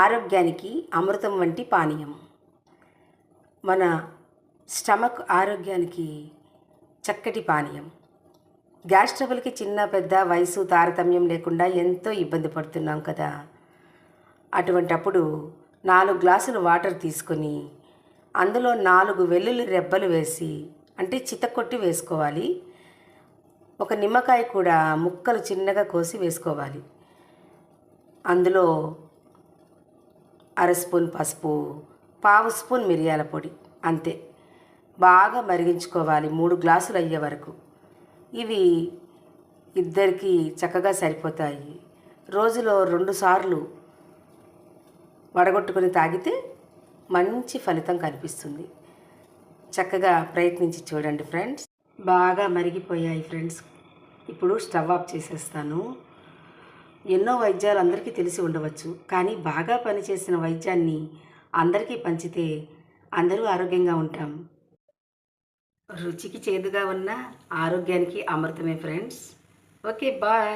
ఆరోగ్యానికి అమృతం వంటి పానీయం. మన స్టమక్ ఆరోగ్యానికి చక్కటి పానీయం. గ్యాస్ ట్రబుల్కి చిన్న పెద్ద వయసు తారతమ్యం లేకుండా ఎంతో ఇబ్బంది పడుతున్నాం కదా. అటువంటప్పుడు 4 గ్లాసులు వాటర్ తీసుకొని అందులో 4 వెల్లుల్లి రెబ్బలు వేసి, అంటే చితకొట్టి వేసుకోవాలి. ఒక నిమ్మకాయ కూడా ముక్కలు చిన్నగా కోసి వేసుకోవాలి. అందులో అర స్పూన్ పసుపు, పావు స్పూన్ మిరియాల పొడి, అంతే. బాగా మరిగించుకోవాలి 3 గ్లాసులు అయ్యే వరకు. ఇవి ఇద్దరికి చక్కగా సరిపోతాయి. రోజులో 2 సార్లు వడగొట్టుకొని తాగితే మంచి ఫలితం కనిపిస్తుంది. చక్కగా ప్రయత్నించి చూడండి ఫ్రెండ్స్. బాగా మరిగిపోయాయి ఫ్రెండ్స్. ఇప్పుడు స్టవ్ ఆఫ్ చేసేస్తాను. ఎన్నో వైద్యాలు అందరికీ తెలిసి ఉండవచ్చు, కానీ బాగా పనిచేసిన వైద్యాన్ని అందరికీ పంచితే అందరూ ఆరోగ్యంగా ఉంటాం. రుచికి చేదుగా ఉన్న ఆరోగ్యానికి అమృతమే ఫ్రెండ్స్. Okay, bye.